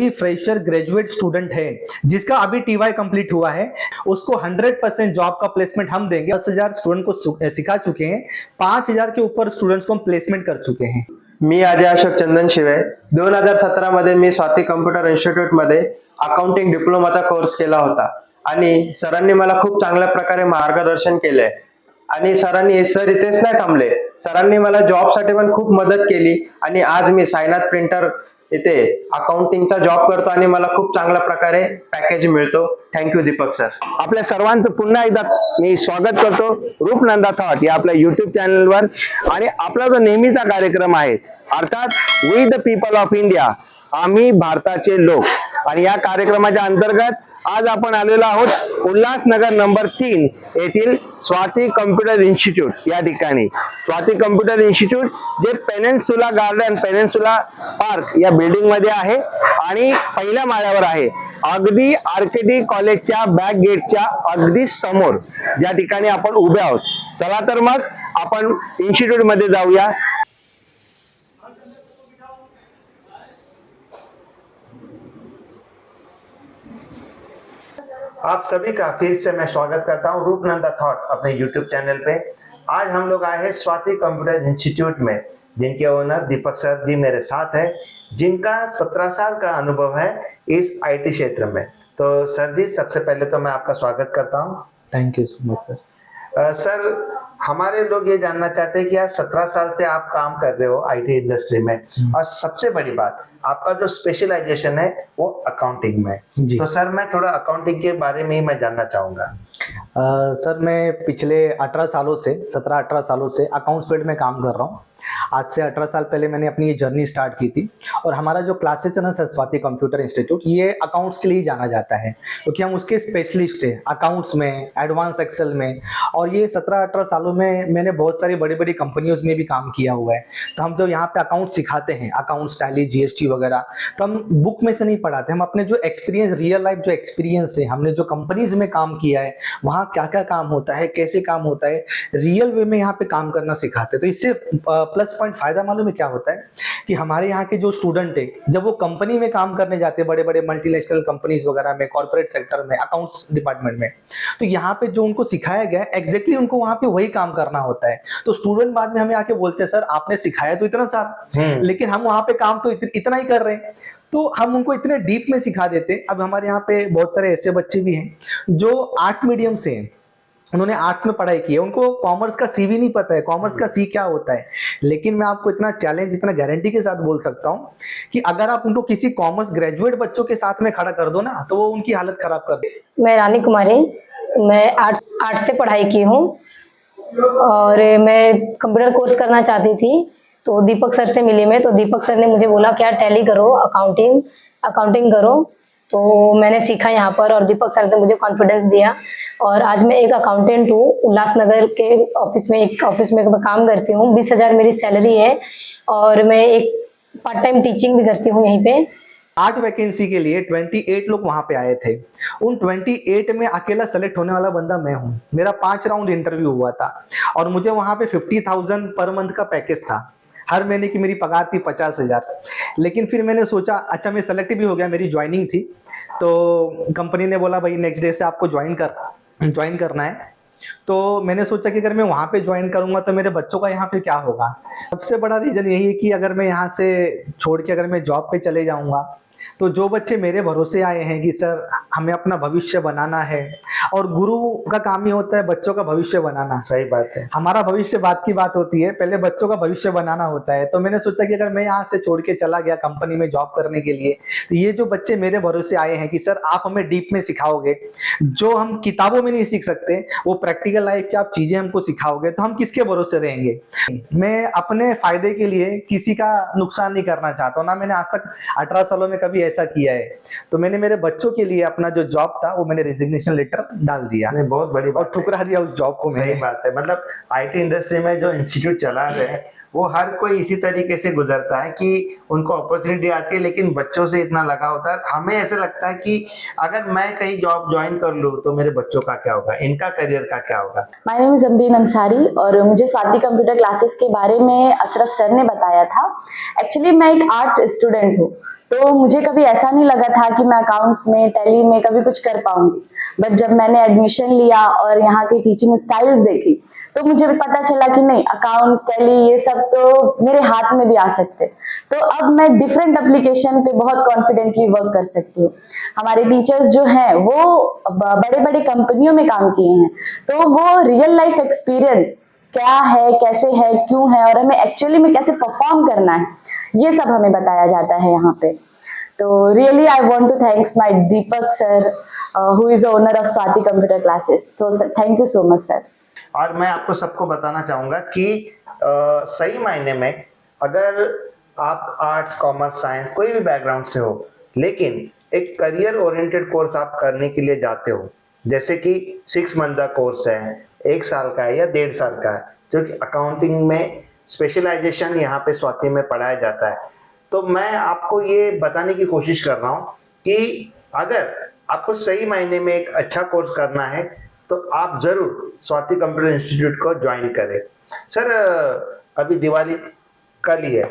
भी fresher graduate student है जिसका अभी टीवाई कंप्लीट हुआ है, उसको 100% जॉब का प्लेसमेंट हम देंगे। 10,000 स्टूडेंट को सिखा चुके हैं, 5,000 के ऊपर स्टूडेंट्स को हम प्लेसमेंट कर चुके हैं। मी अजय अशोक चंदन शिवे 2017 मध्ये मी स्वाती कम्प्युटर इन्स्टिट्यूट मध्ये अकाउंटिंग डिप्लोमाचा कोर्स केला होता आणि सरांनी मला खूप चांगल्या प्रकारे मार्गदर्शन केले आणि सर इथेच नाही थांबले, सरांनी मला जॉब साठी पण खूप मदत केली आणि आज मी साईनाथ प्रिंटर इथे अकाउंटिंगचा जॉब करतो आणि मला खूप चांगल्या प्रकारे पॅकेज मिळतो। थँक्यू दीपक सर। आपल्या सर्वांचं पुन्हा एकदा मी स्वागत करतो रूपनंदा थॉट या आपल्या YouTube चॅनलवर। आणि आपला जो नेहमीचा कार्यक्रम आहे अर्थात we the people of India, आम्ही भारताचे लोक, आणि या कार्यक्रमाच्या अंतर्गत आज आपण आलेलो आहोत उल्हासनगर नंबर 3 येथील स्वाती कम्प्युटर इन्स्टिट्यूट या ठिकाणी। स्वाती कम्प्युटर इन्स्टिट्यूट जे पेनिन्सुला गार्डन, पेनिन्सुला पार्क या बिल्डिंग मध्ये आहे आणि पहिल्या माळ्यावर आहे, अगदी आरकेडी कॉलेजच्या बॅक गेटच्या अगदी समोर ज्या ठिकाणी आपण उभे आहोत। चला तर मग आपण इन्स्टिट्यूट मध्ये जाऊया। आप सभी का फिर से मैं स्वागत करता हूं रूपनंदा थॉट अपने YouTube चैनल पे। आज हम लोग आए हैं स्वाति कंप्यूटर इंस्टीट्यूट में, जिनके ओनर दीपक सर जी मेरे साथ हैं, जिनका 17 साल का अनुभव है इस IT क्षेत्र में। तो सर जी, सबसे पहले तो मैं आपका स्वागत करता हूं। Thank you so much sir. Sir, हमारे लोग ये जानना चाहते हैं कि आज 17 साल से आप काम कर रहे हो IT इंडस्ट्री में, और सबसे बड़ी बात आपका जो स्पेशलाइजेशन है वो अकाउंटिंग में। तो सर, मैं थोड़ा अकाउंटिंग के बारे में ही मैं जानना चाहूँगा। सर, मैं पिछले 17-18 सालों से अकाउंट्स फील्ड में काम कर रहा हूँ। आज से 18 साल पहले मैंने अपनी ये जर्नी स्टार्ट की थी, और हमारा जो क्लासेस है ना सर, स्वाति कंप्यूटर इंस्टीट्यूट, ये अकाउंट्स के लिए जाना जाता है क्योंकि हम उसके स्पेशलिस्ट हैं अकाउंट्स में, एडवांस एक्सेल में। और ये 17-18 सालों में मैंने बहुत सारी बड़ी बड़ी कंपनियों में भी काम किया हुआ है। तो हम जो यहाँ पे अकाउंट सिखाते हैं, अकाउंट्स, टैली, GST वगैरह, तो हम बुक में से नहीं पढ़ाते, हम अपने जो एक्सपीरियंस, रियल लाइफ जो एक्सपीरियंस है, हमने जो कंपनीज में काम किया है, वहाँ क्या क्या काम होता है, कैसे काम होता है, रियल वे में यहाँ पे काम करना सिखाते हैं। तो इससे प्लस पॉइंट फायदा मालूम है क्या होता है कि हमारे यहाँ के जो स्टूडेंट है, जब वो कंपनी में काम करने जाते हैं, बड़े बड़े मल्टीनेशनल कंपनीज वगैरह में, कॉर्पोरेट सेक्टर में, अकाउंट्स डिपार्टमेंट में, तो यहाँ पे जो उनको सिखाया गया है एग्जैक्टली उनको वहाँ पे वही काम करना होता है। तो स्टूडेंट बाद में हमें आके बोलते हैं, सर आपने सिखाया तो इतना सारा, लेकिन हम वहाँ पे काम तो इतना ही कर रहे हैं। तो हम उनको इतने डीप में सिखा देते हैं। अब हमारे यहाँ पे बहुत सारे ऐसे बच्चे भी हैं जो आर्ट्स मीडियम से हैं, उन्होंने आर्ट्स में पढ़ाई की है, उनको कॉमर्स का सी भी नहीं पता है, कॉमर्स का सी क्या होता है। लेकिन मैं आपको इतना चैलेंज, इतना गारंटी के साथ बोल सकता हूँ कि अगर आप उनको किसी कॉमर्स ग्रेजुएट बच्चों के साथ में खड़ा कर दो ना, तो वो उनकी हालत खराब कर दे। मैं रानी कुमारी, मैं आर्ट्स से पढ़ाई की हूँ और मैं कंप्यूटर कोर्स करना चाहती थी। तो दीपक सर से मिली मैं, तो दीपक सर ने मुझे बोला क्या टैली करो, अकाउंटिंग करो। तो मैंने सीखा यहाँ पर, और दीपक सर ने मुझे कॉन्फिडेंस दिया, और आज मैं एक अकाउंटेंट हूँ। उल्लासनगर के एक ऑफिस में मैं काम करती हूँ। 20,000 मेरी सैलरी है, और मैं एक पार्ट टाइम टीचिंग भी करती हूँ यहीं पे। 8 वैकेंसी के लिए 28 लोग वहां पे आए थे। उन 28 में अकेला सेलेक्ट होने वाला बंदा मैं हूं। मेरा 5 राउंड इंटरव्यू हुआ था, और मुझे वहां पे 50,000 पर मंथ का पैकेज था। हर महीने की मेरी पगार थी 50,000। लेकिन फिर मैंने सोचा, अच्छा मैं सेलेक्ट भी हो गया, मेरी ज्वाइनिंग थी, तो कंपनी ने बोला भाई नेक्स्ट डे से आपको ज्वाइन करना है। तो मैंने सोचा कि अगर मैं वहाँ पे ज्वाइन करूंगा तो मेरे बच्चों का यहाँ पे क्या होगा। सबसे बड़ा रीजन यही है कि अगर मैं यहाँ से छोड़ के अगर मैं जॉब पे चले जाऊंगा, तो जो बच्चे मेरे भरोसे आए हैं कि सर हमें अपना भविष्य बनाना है, और गुरु का काम ही होता है बच्चों का भविष्य बनाना। सही बात है, हमारा भविष्य बात की बात होती है, पहले बच्चों का भविष्य बनाना होता है। तो मैंने सोचा कि अगर मैं यहाँ से छोड़ के चला गया कंपनी में जॉब करने के लिए, तो ये जो बच्चे मेरे भरोसे आए हैं कि सर आप हमें डीप में सिखाओगे, जो हम किताबों में नहीं सीख सकते, वो प्रैक्टिकल लाइफ की आप चीजें हमको सिखाओगे, तो हम किसके भरोसे रहेंगे। मैं अपने फायदे के लिए किसी का नुकसान नहीं करना चाहता हूँ, ना मैंने आज तक 18 सालों में कभी ऐसा किया है। तो मैंने मेरे बच्चों के लिए अपना जो जॉब था वो मैंने रेजिग्नेशन लेटर डाल दिया। नहीं, बहुत बड़ी बात, और ठुकरा दिया उस जॉब को। सही बात है। मतलब IT इंडस्ट्री में जो इंस्टीट्यूट चला रहे हैं, वो हर कोई इसी तरीके से गुजरता है कि उनको अपॉर्चुनिटी आती है, लेकिन बच्चों से इतना लगा होता है। हमें ऐसे लगता है कि अगर मैं कहीं जॉब ज्वाइन कर लूँ तो मेरे बच्चों का क्या होगा, इनका करियर का क्या होगा। My name is Amreen Ansari, और मुझे स्वाति कंप्यूटर क्लासेस के बारे में अशरफ सर ने बताया था। एक्चुअली मैं एक आर्ट स्टूडेंट हूँ, तो मुझे कभी ऐसा नहीं लगा था कि मैं अकाउंट्स में, टैली में कभी कुछ कर पाऊंगी। बट जब मैंने एडमिशन लिया और यहाँ की टीचिंग स्टाइल्स देखी तो मुझे भी पता चला कि नहीं, अकाउंट्स, टैली ये सब तो मेरे हाथ में भी आ सकते। तो अब मैं डिफरेंट एप्लीकेशन पे बहुत कॉन्फिडेंटली वर्क कर सकती हूँ। हमारे टीचर्स जो हैं वो बड़े बड़े कंपनियों में काम किए हैं, तो वो रियल लाइफ एक्सपीरियंस क्या है, कैसे है, क्यों है और हमें एक्चुअली में कैसे परफॉर्म करना है, ये सब हमें बताया जाता है यहाँ पे। तो really I want to thanks my Deepak sir who is owner of Swati computer classes. तो thank you so much sir. और मैं आपको सबको बताना चाहूँगा कि सही मायने में अगर आप आर्ट्स, कॉमर्स, साइंस कोई भी बैकग्राउंड से हो, लेकिन एक करियर ओरिएंटेड कोर्स आप करने के लिए जाते हो, जैसे कि 6 मंथ का कोर्स है, 1 साल का है या 1.5 साल का है, जो कि अकाउंटिंग में स्पेशलाइजेशन यहाँ पे स्वाति में पढ़ाया जाता है, तो मैं आपको ये बताने की कोशिश कर रहा हूँ कि अगर आपको सही मायने में एक अच्छा कोर्स करना है तो आप जरूर स्वाति कंप्यूटर इंस्टीट्यूट को ज्वाइन करें। सर, अभी दिवाली कल ही है,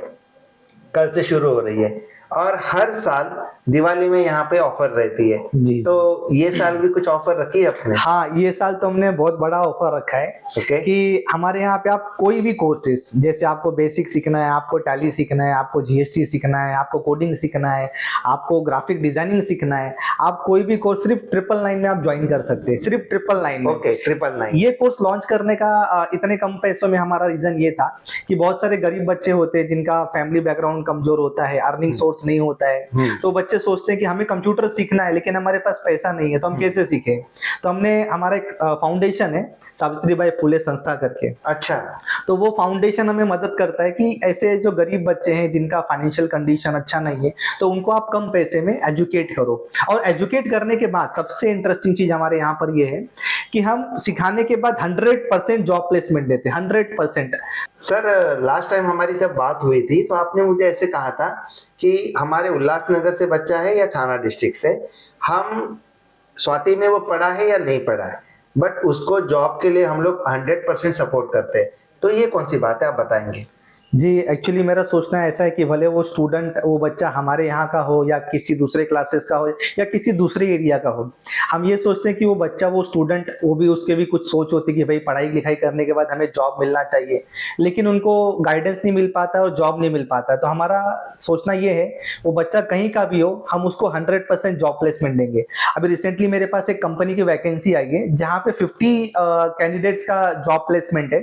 कल से शुरू हो रही है और हर साल दिवाली में यहाँ पे ऑफर रहती है। जी। तो ये साल भी कुछ ऑफर रखी है अपने? हाँ, ये साल तो हमने बहुत बड़ा ऑफर रखा है ओके। कि हमारे यहाँ पे आप कोई भी कोर्सेज, जैसे आपको बेसिक सीखना है, आपको टैली सीखना है, आपको जीएसटी सीखना है, आपको कोडिंग सीखना है, आपको ग्राफिक डिजाइनिंग सीखना है, आप कोई भी कोर्स सिर्फ 999 में आप ज्वाइन कर सकते हैं, सिर्फ 999 में। ओके, 999। ये कोर्स लॉन्च करने का इतने कम पैसों में हमारा रीजन ये था कि बहुत सारे गरीब बच्चे होते हैं जिनका फैमिली बैकग्राउंड कमजोर होता है, अर्निंग सोर्स नहीं होता है, तो बच्चे सोचते हैं कि हमें कंप्यूटर सीखना है लेकिन हमारे पास पैसा नहीं है, तो हम कैसे सीखें। तो हमने, हमारा एक फाउंडेशन है सावित्रीबाई फुले संस्था करके, अच्छा। तो वो फाउंडेशन हमें मदद करता है कि ऐसे जो गरीब बच्चे हैं जिनका फाइनेंशियल कंडीशन अच्छा नहीं है, तो उनको आप कम पैसे में एजुकेट करो। और एजुकेट करने के बाद सबसे इंटरेस्टिंग चीज हमारे यहाँ पर ये है कि हम सिखाने के बाद 100% जॉब प्लेसमेंट देते हैं, 100%। सर, लास्ट टाइम हमारी जब बात हुई थी तो आपने मुझे ऐसे कहा था कि हमारे उल्लासनगर से बच्चा है या थाना डिस्ट्रिक्ट से, हम स्वाति में वो पढ़ा है या नहीं पढ़ा है, बट उसको जॉब के लिए हम लोग 100% सपोर्ट करते हैं। तो ये कौन सी बात है, आप बताएंगे? जी, एक्चुअली मेरा सोचना ऐसा है कि भले वो स्टूडेंट, वो बच्चा हमारे यहाँ का हो या किसी दूसरे क्लासेस का हो या किसी दूसरे एरिया का हो, हम ये सोचते हैं कि वो बच्चा, वो स्टूडेंट, वो भी, उसके भी कुछ सोच होती है कि भाई पढ़ाई लिखाई करने के बाद हमें जॉब मिलना चाहिए, लेकिन उनको गाइडेंस नहीं मिल पाता है और जॉब नहीं मिल पाता है। तो हमारा सोचना ये है, वो बच्चा कहीं का भी हो, हम उसको 100% जॉब प्लेसमेंट देंगे। अभी रिसेंटली मेरे पास एक कंपनी की वैकेंसी आई है जहाँ पे 50 कैंडिडेट्स का जॉब प्लेसमेंट है।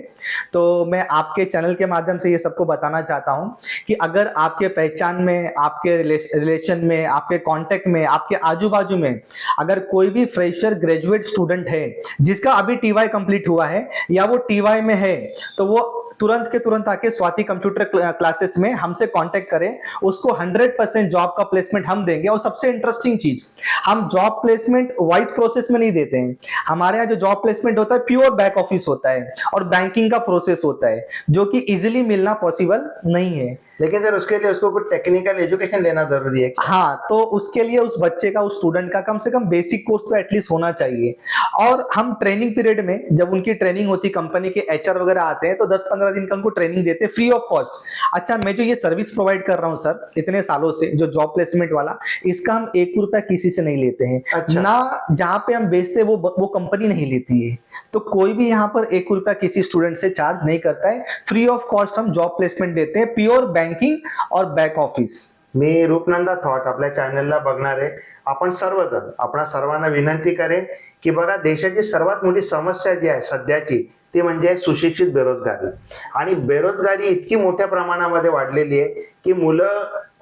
तो मैं आपके चैनल के माध्यम से ये सबको बताना चाहता हूं कि अगर आपके पहचान में, आपके रिलेशन में, आपके कांटेक्ट में, आपके आजू बाजू में अगर कोई भी फ्रेशर ग्रेजुएट स्टूडेंट है जिसका अभी टीवाई कंप्लीट हुआ है या वो टीवाई में है, तो वो तुरंत के तुरंत आके स्वाति कंप्यूटर क्लासेस में हमसे कांटेक्ट करें, उसको 100% जॉब का प्लेसमेंट हम देंगे। और सबसे इंटरेस्टिंग चीज, हम जॉब प्लेसमेंट वाइस प्रोसेस में नहीं देते हैं। हमारे यहाँ जो जॉब प्लेसमेंट होता है प्योर बैक ऑफिस होता है और बैंकिंग का प्रोसेस होता है, जो कि इजिली मिलना पॉसिबल नहीं है। लेकिन सर, उसके लिए उसको कुछ टेक्निकल एजुकेशन लेना जरूरी है क्या? हाँ, तो उसके लिए उस बच्चे का, उस स्टूडेंट का कम से कम बेसिक कोर्स तो एटलीस्ट होना चाहिए। और हम ट्रेनिंग पीरियड में, जब उनकी ट्रेनिंग होती, कंपनी के एचआर वगैरह आते हैं, तो 10-15 दिन का उनको ट्रेनिंग देते हैं फ्री ऑफ कॉस्ट। अच्छा, मैं जो ये सर्विस प्रोवाइड कर रहा हूँ सर इतने सालों से, जो जॉब प्लेसमेंट वाला, इसका हम 1 रुपया किसी से नहीं लेते हैं। अच्छा। ना जहाँ पे हम बेचते हैं वो कंपनी नहीं लेती है। तो कोई भी यहाँ पर 1 रुपया किसी स्टूडेंट से चार्ज नहीं करता है। फ्री ऑफ कॉस्ट हम जॉब प्लेसमेंट देते हैं, प्योर बैंकिंग और बॅक ऑफिस। मी रूपनंदा थॉट आपल्या चॅनलला बघणारे आपण सर्वजण, आपणा सर्वांना विनंती करेन की बघा, देशाची सर्वात मोठी समस्या जी आहे सध्याची ती म्हणजे सुशिक्षित बेरोजगारी। आणि बेरोजगारी इतकी मोठ्या प्रमाणामध्ये वाढलेली आहे की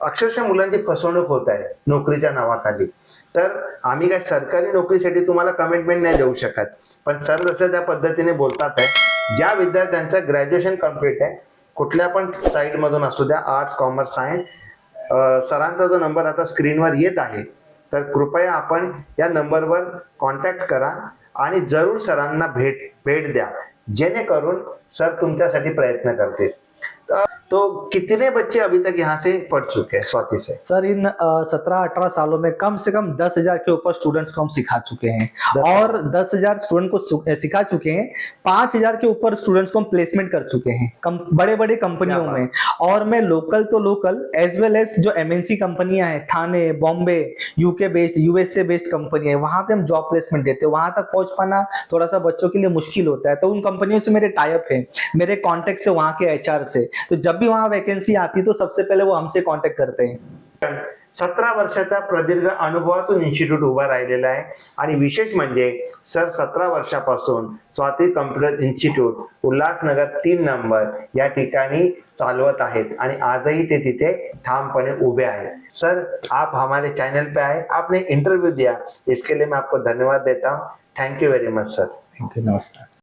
अक्षरशः मुलांची फसवणूक होत आहे नोकरीच्या नावाखाली। तर आम्ही काय सरकारी नोकरीसाठी तुम्हाला कमिटमेंट नाही देऊ शकत, पण सर जसं त्या पद्धतीने बोलतात आहे, ज्या विद्यार्थ्यांचं ग्रॅज्युएशन कंप्लीट आहे, कुठल्या पण साइड मधून असू द्या, आर्ट्स, कॉमर्स, सायन्स, सरांचा जो नंबर आता स्क्रीनवर येत आहे, तर कृपया आपण या नंबरवर कॉन्टॅक्ट करा आणि जरूर सरांना भेट द्या, जेणेकरून सर तुमच्यासाठी प्रयत्न करतील। तर तो कितने बच्चे अभी तक यहाँ से पढ़ चुके हैं स्वाति से? सर इन 17-18 सालों में कम से कम 10,000 के ऊपर स्टूडेंट्स को हम सिखा चुके हैं 10,000 और 10,000 स्टूडेंट को सिखा चुके हैं। 5,000 के ऊपर स्टूडेंट्स को हम प्लेसमेंट कर चुके हैं बड़े बड़े कंपनियों क्या बात। में। और मैं लोकल तो लोकल एज वेल एज जो एमएनसी कंपनियां हैं, Thane, Bombay, UK based, USA based company है, वहां पे हम जॉब प्लेसमेंट देते हैं। वहां तक पहुंच पाना थोड़ा सा बच्चों के लिए मुश्किल होता है, तो उन कंपनियों से मेरे टाई अप है, मेरे कॉन्टेक्ट से, वहां के एचआर से। तो जब भी वहां वैकेंसी आती है तो सबसे पहले वो हमसे कॉन्टॅक्ट करते हैं। 17 वर्षाचा प्रदीर्घ अनुभवातून इन्स्टिट्यूट उभा राहिलेला आहे आणि विशेष म्हणजे सर 17 वर्षापासून Swati computer institute Ulhasnagar 3 number या ठिकाणी चालवत आहेत आणि आजही ते तिथे ठामपणे उभे आहेत। सर आप हमारे चैनल पे आए, आपने इंटरव्यू दिया, इसके लिए मैं आपको धन्यवाद देता हूँ। Thank you very much sir. Thank you, नमस्कार।